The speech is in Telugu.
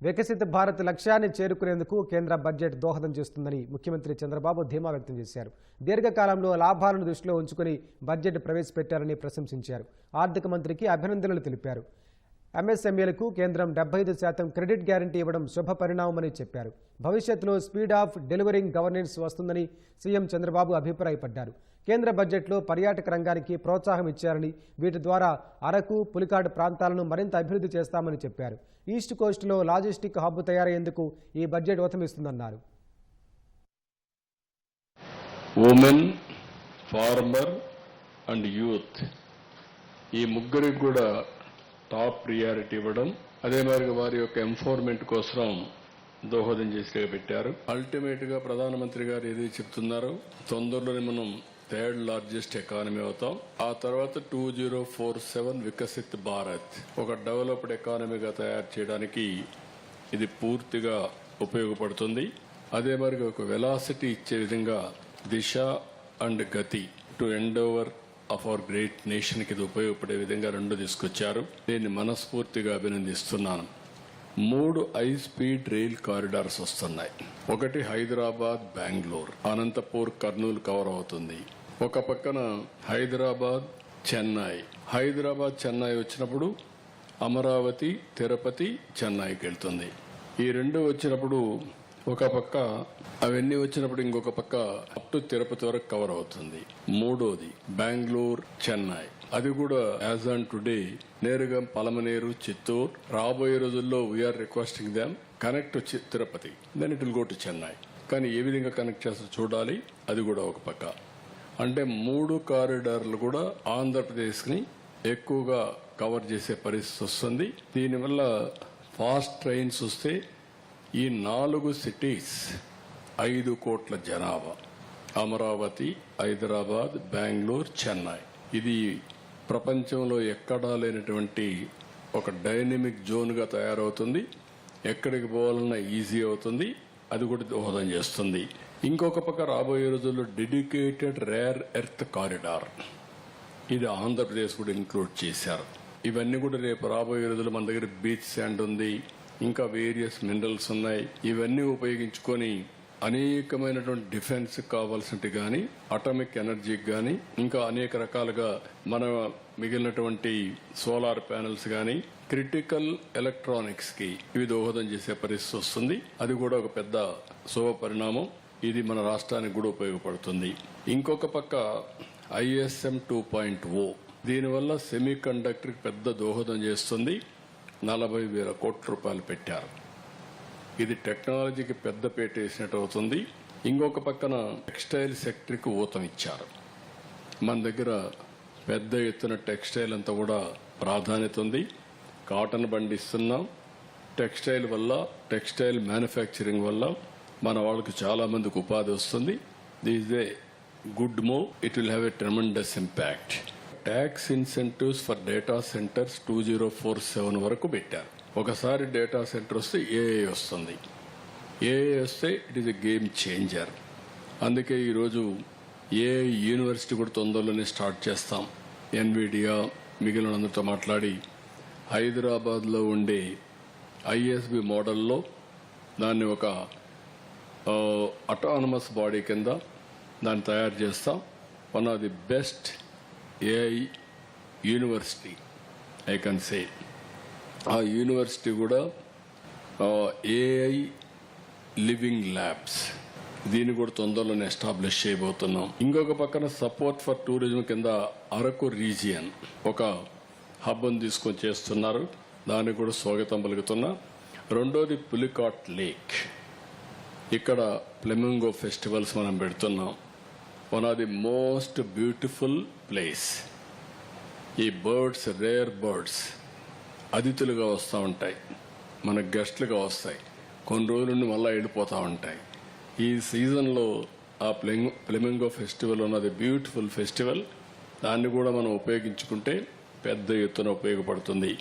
వికసిత భారత్ లక్ష్యాన్ని చేరుకునేందుకు కేంద్ర బడ్జెట్ దోహదం చేస్తుందని ముఖ్యమంత్రి చంద్రబాబు ధీమా వ్యక్తం చేశారు. దీర్ఘకాలంలో లాభాలను దృష్టిలో ఉంచుకుని బడ్జెట్ ప్రవేశపెట్టారని ప్రశంసించారు. ఆర్థిక మంత్రికి అభినందనలు తెలిపారు. ఎంఎస్ఎంఈలకు కేంద్రం 75% క్రెడిట్ గ్యారంటీ ఇవ్వడం శుభ పరిణామమని చెప్పారు. భవిష్యత్తులో స్పీడ్ ఆఫ్ డెలివరింగ్ గవర్నెన్స్ వస్తుందని సీఎం చంద్రబాబు అభిప్రాయపడ్డారు. కేంద్ర బడ్జెట్లో పర్యాటక రంగానికి ప్రోత్సాహం ఇచ్చారని, వీటి ద్వారా అరకు, పులికాడు ప్రాంతాలను మరింత అభివృద్ధి చేస్తామని చెప్పారు. ఈస్ట్ కోస్ట్లో లాజిస్టిక్ హబ్ తయారయ్యేందుకు ఈ బడ్జెట్ ఊతమిస్తుందన్నారు. ఉమెన్, ఫార్మర్ అండ్ యూత్ ఈ ముగ్గురికి కూడా టాప్ ప్రియారిటీ ఇవ్వడం, అదే మరి వారి యొక్క ఎంపవర్మెంట్ కోసం దోహదం చేసి పెట్టారు. అల్టిమేట్ గా ప్రధానమంత్రి గారు ఏది చెప్తున్నారో తొందరలోనే మనం 3rd లార్జెస్ట్ ఎకానమీ అవుతాం. ఆ తర్వాత 2047 వికసిత్ భారత్ ఒక డెవలప్డ్ ఎకానమీగా తయారు చేయడానికి ఇది పూర్తిగా ఉపయోగపడుతుంది. అదే మరి ఒక వెలాసిటీ ఇచ్చే విధంగా దిశ అండ్ గతి to end over of our great nation కి ఇది ఉపయోగపడే విధంగా 2 తీసుకొచ్చారు. దీన్ని మనస్ఫూర్తిగా అభినందిస్తున్నాను. 3 హై స్పీడ్ రైల్ కారిడార్స్ వస్తున్నాయి. ఒకటి హైదరాబాద్, బెంగళూరు, అనంతపూర్, కర్నూలు కవర్ అవుతుంది. ఒక పక్కన హైదరాబాద్, చెన్నై వచ్చినప్పుడు అమరావతి, తిరుపతి, చెన్నైకి వెళ్తుంది. ఈ 2 వచ్చినప్పుడు ఒక పక్క అవన్నీ వచ్చినప్పుడు ఇంకొక పక్క అప్ టు తిరుపతి వరకు కవర్ అవుతుంది. 3వది బెంగళూరు, చెన్నై, అది కూడా యాజ్ ఆన్ టుడే నేరుగా పలమనేరు, చిత్తూరు. రాబోయే రోజుల్లో we are requesting them connect Tirupati, then it will go to Chennai. కానీ ఏ విధంగా కనెక్ట్ చేస్తారో చూడాలి. అది కూడా ఒక పక్క. అంటే 3 కారిడార్లు కూడా ఆంధ్రప్రదేశ్ ని ఎక్కువగా కవర్ చేసే పరిస్థితి వస్తుంది. దీనివల్ల ఫాస్ట్ ట్రైన్స్ వస్తే ఈ 4 సిటీస్ 5 కోట్ల జనాభా, అమరావతి, హైదరాబాద్, బెంగళూరు, చెన్నై, ఇది ప్రపంచంలో ఎక్కడా లేనటువంటి ఒక డైనమిక్ జోన్ గా తయారవుతుంది. ఎక్కడికి పోవాలన్నా ఈజీ అవుతుంది. అది కూడా దోహదం చేస్తుంది. ఇంకొక పక్క రాబోయే రోజుల్లో డెడికేటెడ్ రేర్ ఎర్త్ కారిడార్, ఇది ఆంధ్రప్రదేశ్ కూడా ఇంక్లూడ్ చేశారు. ఇవన్నీ కూడా రేపు రాబోయే రోజుల్లో మన దగ్గర బీచ్ శాండ్ ఉంది, ఇంకా వేరియస్ మినరల్స్ ఉన్నాయి. ఇవన్నీ ఉపయోగించుకొని అనేకమైనటువంటి డిఫెన్స్ కావాల్సినవి కానీ, అటామిక్ ఎనర్జీకి కానీ, ఇంకా అనేక రకాలుగా మన మిగిలినటువంటి సోలార్ ప్యానెల్స్ కానీ, క్రిటికల్ ఎలక్ట్రానిక్స్ కి ఇవి దోహదం చేసే పరిస్థితి వస్తుంది. అది కూడా ఒక పెద్ద శుభ పరిణామం. ఇది మన రాష్ట్రానికి కూడా ఉపయోగపడుతుంది. ఇంకొక పక్క ISM 2.0 దీనివల్ల సెమీ కండక్టర్ పెద్ద దోహదం చేస్తుంది. 40,000 కోట్ల రూపాయలు పెట్టారు. ఇది టెక్నాలజీకి పెద్ద పీట వేసినట్టు అవుతుంది. ఇంకొక పక్కన టెక్స్టైల్ సెక్టర్ కి ఊతం ఇచ్చారు. మన దగ్గర పెద్ద ఎత్తున టెక్స్టైల్ అంతా కూడా ప్రాధాన్యత ఉంది. కాటన్ పండిస్తున్నాం. టెక్స్టైల్ వల్ల, టెక్స్టైల్ మ్యానుఫ్యాక్చరింగ్ వల్ల మన వాళ్ళకి చాలా మందికి ఉపాధి వస్తుంది. This a good move. It will have a tremendous impact. Tax incentives for data centres 2047 వరకు పెట్టారు. ఒకసారి డేటా సెంటర్ వస్తే ఏఐ వస్తుంది. ఏఐ వస్తే it is a game changer. అందుకే ఈరోజు ఏఐ యూనివర్సిటీ కూడా తొందరలోనే స్టార్ట్ చేస్తాం. ఎన్విడియా మిగిలినందరితో మాట్లాడి హైదరాబాద్లో ఉండే ISB మోడల్లో దాన్ని ఒక అటానమస్ బాడీ కింద దాన్ని తయారు చేస్తాం. One of the best AI university I can say. ఆ యూనివర్సిటీ కూడా ఏఐ లివింగ్ ల్యాబ్స్, దీన్ని కూడా తొందరలోనే ఎస్టాబ్లిష్ చేయబోతున్నాం. ఇంకొక పక్కన సపోర్ట్ ఫర్ టూరిజం కింద అరకు రీజియన్ ఒక హబ్ను తీసుకొని చేస్తున్నారు. దానికి కూడా స్వాగతం పలుకుతున్నా. 2వది పులికాట్ లేక్, ఇక్కడ ఫ్లెమింగో ఫెస్టివల్స్ మనం పెడుతున్నాం. One of the most beautiful place. ఈ బర్డ్స్, రేర్ బర్డ్స్ అతిథులుగా వస్తూ ఉంటాయి, మన గెస్ట్లుగా వస్తాయి. కొన్ని రోజుల నుండి మళ్ళీ వెళ్ళిపోతూ ఉంటాయి. ఈ సీజన్లో ఆ ఫ్లెమింగో ఫెస్టివల్ ఉన్నది బ్యూటిఫుల్ ఫెస్టివల్. దాన్ని కూడా మనం ఉపయోగించుకుంటే పెద్ద ఎత్తున ఉపయోగపడుతుంది.